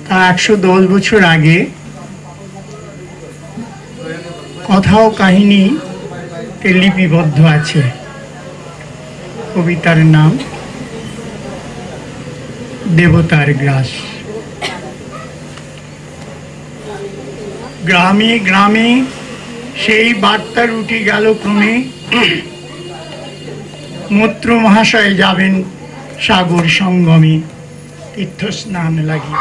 তা 110 বছর আগে কথা ও কাহিনী লিপিবদ্ধ আছে। কবিতার নাম দেবতার গ্রাস। গ্রামে গ্রামে সেই বার্তা উঠে গেল ক্রমে, মৈত্র মহাশয় যাবেন সাগর সঙ্গমে তীর্থ স্নান লাগি।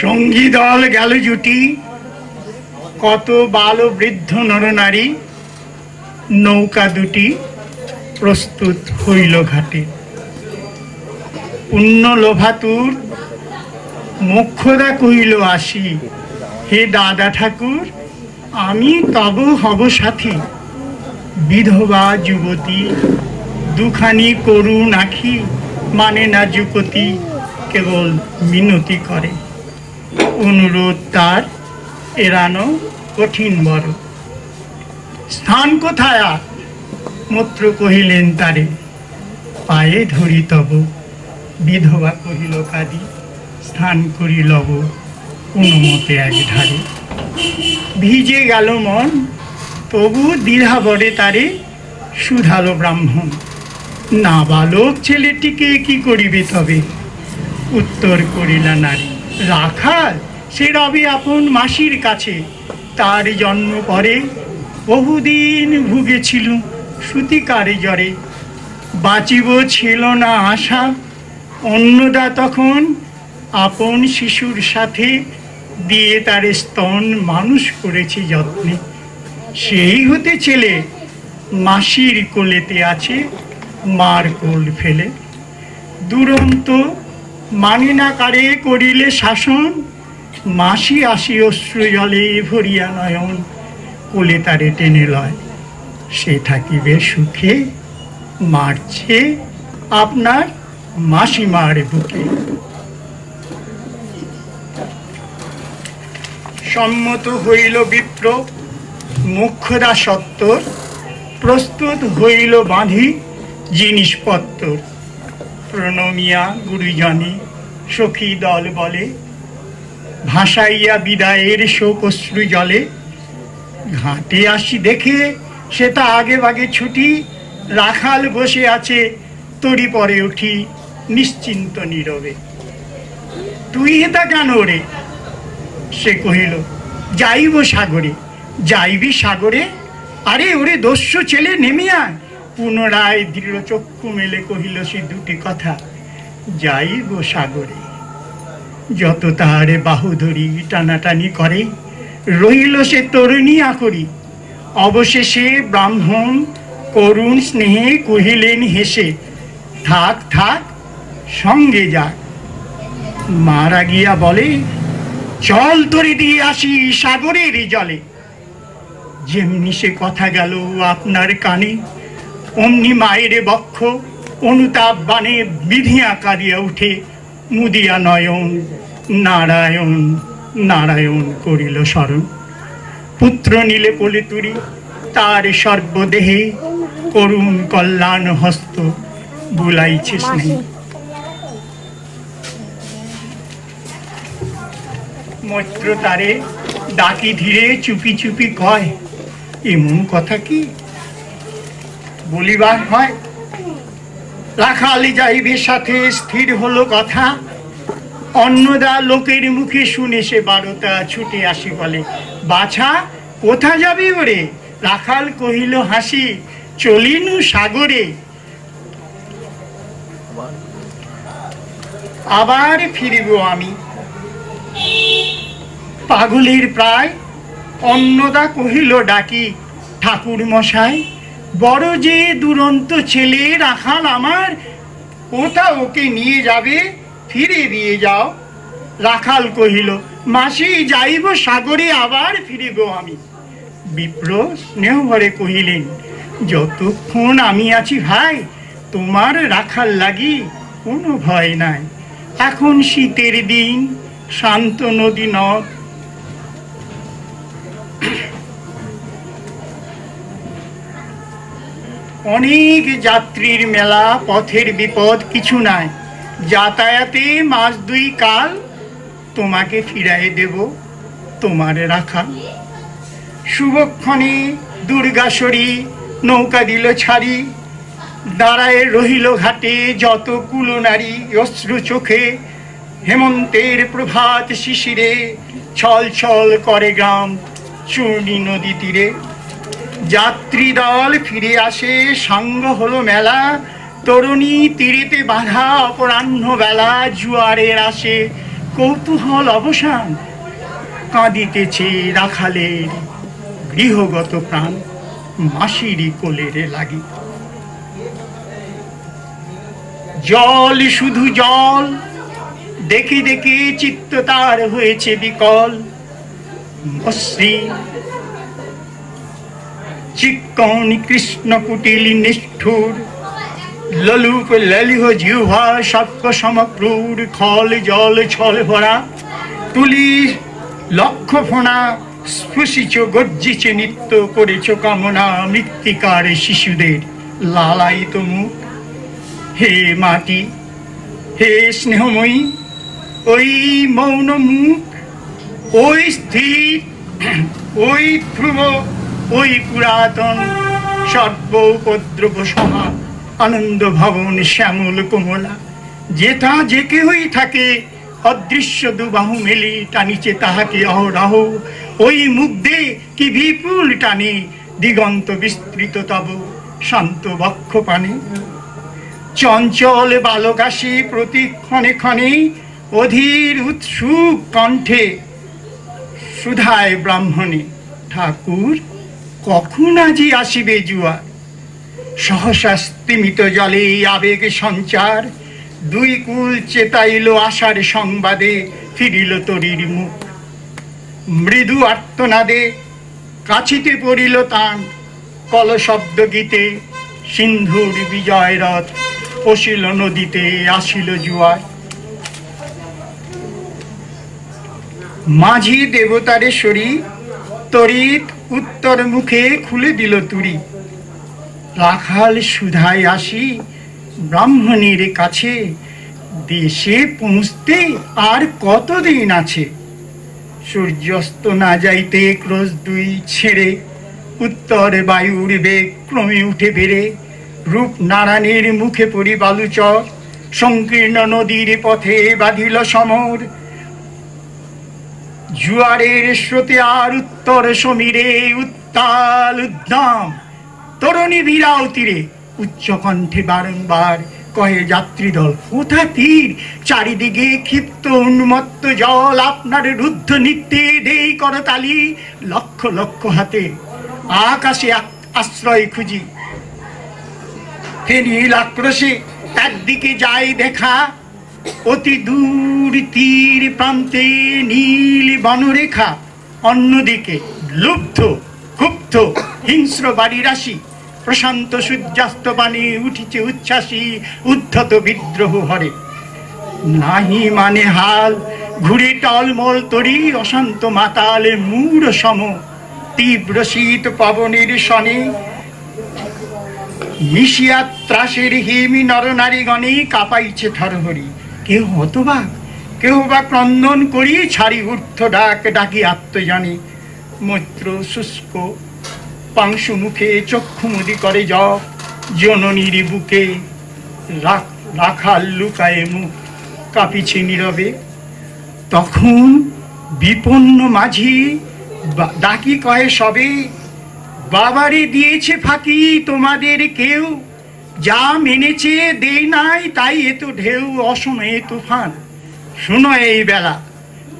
সঙ্গী দল গেল জুটি, কত বাল বৃদ্ধ নরনারী, নৌকা দুটি প্রস্তুত হইল ঘাটে। পুণ্য লোভাতুর মোক্ষদা কহিল আসি, হে দাদা ঠাকুর আমি তব হব সাথী। বিধবা যুবতী দুখানি করুণ আখি, মানে না যুবতী কেবল মিনতি করে। অনুরোধ তার এড়ানো কঠিন বড়। স্থান কোথায় আর? মৈত্র কহিলেন তারে, পায়ে ধরি তব। বিধবা কহিল কাঁদি, স্থান করি লব কোনো মতে এক ধারে। ভিজে গেল মন তবু দ্বিধা বড়ে তারে, শুধালো ব্রাহ্মণ না বালক ছেলেটিকে কি করিবে তবে? উত্তর করিলা নারী, রাখাল সে রবে আপন মাসির কাছে। তার জন্ম পরে বহুদিন ভুগেছিল সুতিকারে জ্বরে। বাঁচিব ছিল না আশা, অন্নদা তখন আপন শিশুর সাথে দিয়ে তার স্তন মানুষ করেছে যত্নে। সেই হতে ছেলে মাসির কোলেতে আছে, মার কোল ফেলে। দুরন্ত মানে না কারে করিলে শাসন, মাসি আসি অশ্রু জলে ভরিয়া নয়ন। কোলে তারে টেনে লয়, সে থাকিবে সুখে, মারছে আপনার মাসিমার বুকে। সম্মত হইল বিপ্র মোক্ষদা সত্তর, প্রস্তুত হইল বাঁধি জিনিসপত্র। প্রণমিয়া গুরুজনে সখী দল বলে, ভাসাইয়া বিদায়ের শোক অশ্রু জলে। ঘাটে আসি দেখে সেটা আগে ভাগে ছুটি, রাখাল বসে আছে তরি পরে উঠি নিশ্চিন্ত নীরবে। তুই হেতা কেন রে? সে কহিল যাইব সাগরে। যাইবি সাগরে? আরে ওরে দস্যু ছেলে নেমে আয়। পুনরায় দৃঢ় চক্ষু মেলে কহিল সে দুটি কথা, যাইব সাগরে। যত তাহারে বাহু ধরি টানাটানি করে, রহিল সে তরুণী আকরি। অবশেষে ব্রাহ্মণ করুণ স্নেহে কহিলেন হেসে, থাক থাক সঙ্গে যাক। মারা গিয়া বলে, চল তরি দিয়ে আসি সাগরের জলে। যেমনি সে কথা গেল আপনার কানে, অমনি মায়ের বক্ষ অনুতাপ বানে বিধিয়া কাঁদিয়া উঠে মুদিয়া নয়ন নারায়ণ নারায়ণ করিল স্মরণ। পুত্র নিলে কোলে তুরি তার সর্বদেহে, করুণ কল্যাণ হস্ত বুলাইছে স্নেহ। মৈত্র তারে ডাকি ধীরে চুপি চুপি কয়, এমন কথা কি বলিবার হয়? রাখালি যাইবে সাথে স্থির হলো কথা। অন্নদা লোকের মুখে শুনে সে বারোটা ছুটে আসি বলে, বাছা কোথা যাবি ওরে? রাখাল কহিল হাসি, চলিনু সাগরে। আবার ফিরিব আমি। পাগলের প্রায় অন্নদা কহিল ডাকি, ঠাকুর মশাই বড় যে দুরন্ত ছেলে রাখাল আমার, কোথা ওকে নিয়ে যাবে? ফিরে দিয়ে যাও। রাখাল কহিল, মাসি যাইব সাগরে, আবার ফিরিব আমি। বিপ্র স্নেহ ভরে কহিলেন, যতক্ষণ আমি আছি ভাই তোমার রাখাল লাগি কোনো ভয় নাই। এখন শীতের দিন, শান্ত নদী নদ, অনেক যাত্রীর মেলা, পথের বিপদ কিছু নাই। যাতায়াতে মাস 2 কাল তোমাকে ফিরাই দেব তোমার রাখাল। শুভক্ষণে দুর্গাসরী নৌকা দিল ছাড়ি, দাঁড়ায় রহিল ঘাটে যত কুলনারী অশ্রু চোখে। হেমন্তের প্রভাত শিশিরে ছল ছল করে গ্রাম চূর্ণী নদী তীরে। যাত্রী দল ফিরে আসে, সাঙ্গ হলো মেলা, তরুণী তীরেতে বাঁধা অপরাহ্ন বেলা। জুয়ারের আসে কৌতূহল অবসান, কাঁদিতেছে রাখালের গৃহগত প্রাণ, মাসিরি কোলের লাগি। জল শুধু জল, দেখে দেখে চিত্ত তার হয়েছে বিকল। মসৃণ চিক্কণ কৃষ্ণ কুটিল নিষ্ঠুর, ললুপ ললিহ জিহ্বা সর্প সমক্রূর। খল জল ছল ভরা, তুলি লক্ষ ফোনা, স্পৃশিছ গর্জিছে নিত্য, করেছ কামনা মৃত্তিকার শিশুদের লালায়িত মুখ। হে মাটি, হে স্নেহময়ী, ওই মৌন মুখ, ওই স্থির, ওই ধ্রুব, ওই পুরাতন সর্বোপদ্রব সভা আনন্দ ভবন শ্যামল কোমলা। যেথা যে কেহই থাকে অদৃশ্য দুবাহু মেলি, টানিছে তাহাকে অহরহ। ওই মুখ দে কি বিপুল টানে, দিগন্ত বিস্তৃত তব শান্ত বক্ষ পানে। চঞ্চল বালক আসি প্রতি ক্ষণে ক্ষণে, অধীর উৎসুক কণ্ঠে সুধায় ব্রাহ্মণে। ঠাকুর কখন আজি আসিবে জুয়ার? সহসা স্তিমিত জলে আবেগ সঞ্চার, 2 কুল চেতাইল আশার সংবাদে, ফিরিল তরীর মুখ। মৃদু আর্তনাদে কাছিতে পড়িল তান, কলশব্দ গীতে সিন্ধুর বিজয় রথ পশিল নদীতে, আসিল জুয়ার। মাঝি দেবতারেশ্বরী তড়িৎ উত্তর মুখে খুলে দিল তুরি। রাখাল সুধায় আসি ব্রাহ্মণের কাছে, দেশে পৌঁছতে আর কতদিন আছে? সূর্যাস্ত না যাইতে ক্রোশ 2 ছেড়ে, উত্তর বায়ুর বেগ ক্রমে উঠে বেড়ে। রূপনারায়ণের মুখে পড়ি বালুচর, সংকীর্ণ নদীর পথে বাঁধিল সমর। জুয়ারের স্রোতে আর উত্তর সমীরে, উত্তাল উদ্দাম তরুণী বিরাও তীরে। উচ্চ কণ্ঠে বারংবার কহে যাত্রীদল, কোথা তীর? চারিদিকে ক্ষিপ্ত উন্মত্ত জল, আপনার রুদ্ধ নৃত্যে দেই করতালি। লক্ষ লক্ষ হাতে আকাশে আশ্রয় খুঁজি, ফেরিল আক্রোশে একদিকে যাই দেখা, অতি দূর তীর প্রান্তে নীল বনরেখা। অন্যদিকে লুব্ধ ক্ষুব্ধ হিংস্র বাড়ি রাশি, প্রশান্ত সূর্যাস্ত বাণী উঠিছে উচ্ছ্বাসী, উদ্ধত বিদ্রোহ হরে। নাহি মানে হাল, ঘুরে টলমল তরি, অশান্ত মাতালে মূঢ় সম। তীব্র শীত পবনের শনে মিশিয়া ত্রাসের হিমি নরনারীগণে কাঁপাইছে থরহরি। কেউ হতবাক, কেউ বা ক্রন্দন করি, ছাড়ি ঊর্ধ্ব ডাক ডাকি আত্মজানে। মৈত্র শুষ্ক পাংশু মুখে চক্ষুমুদি করে জপ, জননীর বুকে রাখাল লুকায়ে মুখ কাঁপিছে নীরবে। তখন বিপন্ন মাঝি ডাকি কয়ে সবে, বাবারে দিয়েছে ফাঁকি তোমাদের কেউ, যা মেনেছে দেই নাই তাই এত ঢেউ, অসময়ে তুফান। শুনো এই বেলা,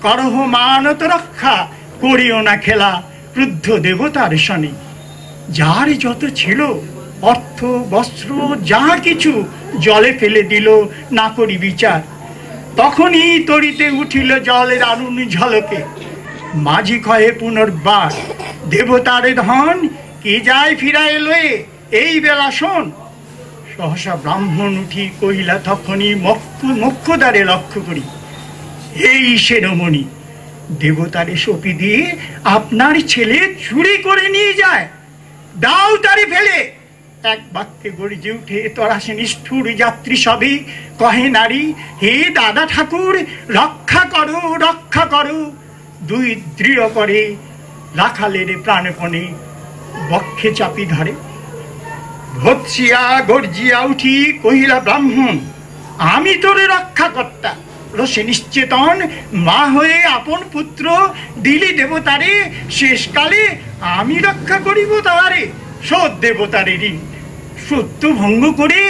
করহ মানত রক্ষা, করিও না খেলা ক্রুদ্ধ দেবতার শনি। যার যত ছিল অর্থ বস্ত্র যা কিছু জলে ফেলে দিল, না করি বিচার। তখনই তড়িতে উঠিল জলের আরুণ ঝলকে। মাঝি কহে পুনর্বার, দেবতার ধন কে যায় ফিরায় লয়ে, এই বেলা শোন। সহসা ব্রাহ্মণ উঠি কহিলা তখনই মক্ষদ্বারে লক্ষ্য করি, এই শিরোমণি দেবতারে সপি দিয়ে আপনার ছেলে চুরি করে নিয়ে যায়, দাও তারে ফেলে। এক বাক্যে গর্জে উঠে তরাসে নিষ্ঠুর যাত্রী সবে, কহে নারী, হে দাদা ঠাকুর, রক্ষা করো রক্ষা করো। দুই দৃঢ় করে রাখালের প্রাণপণে বক্ষে চাপি ধরে। ভৎসিয়া গর্জিয়া উঠি কহিলা ব্রাহ্মণ, আমি তোর রক্ষাকর্তা। রসে নিশ্চেতন মা হয়ে আপন পুত্র দিলি দেবতারে, শেষকালে আমি রক্ষা করিব তাহারে। সৎ দেবতারে ঋণ সত্য ভঙ্গ করে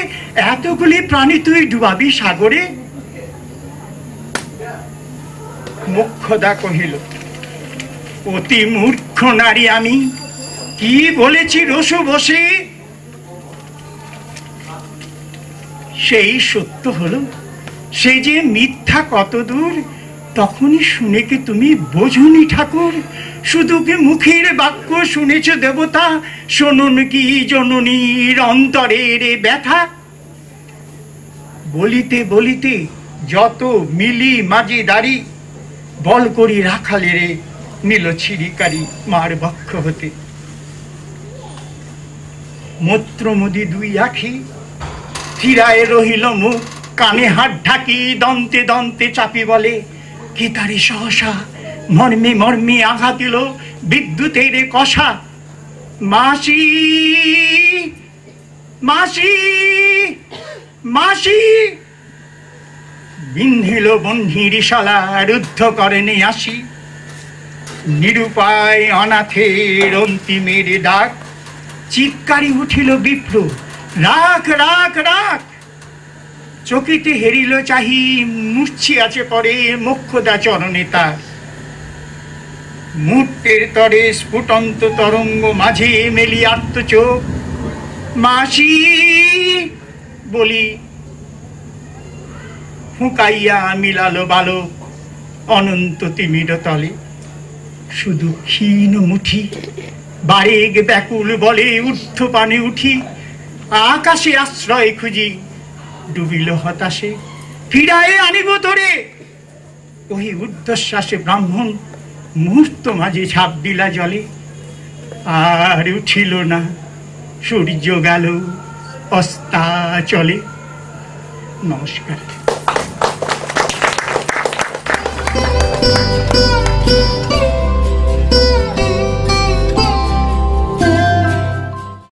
এতগুলি প্রাণী তুই ডুবাবি সাগরে। মোক্ষদা কহিল, অতি মূর্খ নারী আমি, কি বলেছি রসু বসে। সেই সত্য হলো, সে যে মিথ্যা কত দূর তখনই শুনে কি তুমি বোঝনি ঠাকুর। শুধু কি মুখের বাক্য শুনেছ দেবতা, শোনুন কি জননীর অন্তরের ব্যথা। বলিতে বলিতে যত মিলি মাঝি দাঁড়ি, বল করি রাখালেরে নিল ছিরিকারি মার বক্ষ হতে। মূত্রমুদি দুই আখি ফিরায় রহিল মুখ, কানে হাত ঢাকি দন্তে দন্তে চাপি বলে, কে তারে সহসা মর্মে মর্মে আঘাত দিল বিদ্যুতের কষা। মাসি মাসি মাসি বিন্ধিল বহ্নির শালা, রুদ্ধ করেনি আসি। নিরুপায় অনাথের অন্তিমের ডাক, চিৎকারি উঠিল বিপ্র, রাখ রাখ রাখ। চকিতে হেরিল চাহি, মূর্ছি আছে পরে মোক্ষদা চরণে তার। মুহূর্তের তরে স্ফুটন্ত তরঙ্গ মাঝে মেলি আত্ম চোখ, মাসি বলি ফুঁকাইয়া মিলালো বালক অনন্ত তিমির তলে। শুধু ক্ষীণ মুঠি বারেগ ব্যাকুল বলে ঊর্ধ্ব পানে উঠি, আকাশে আশ্রয় খুঁজি ডুবিল হতাশে, ফিরায়ে আনিব তোরে। ওই ঊর্ধ্বশ্বাসে ব্রাহ্মণ মুহূর্ত মাঝে ঝাঁপ দিলা জলে, আর উঠিল না, সূর্য গেল অস্তাচলে। নমস্কার।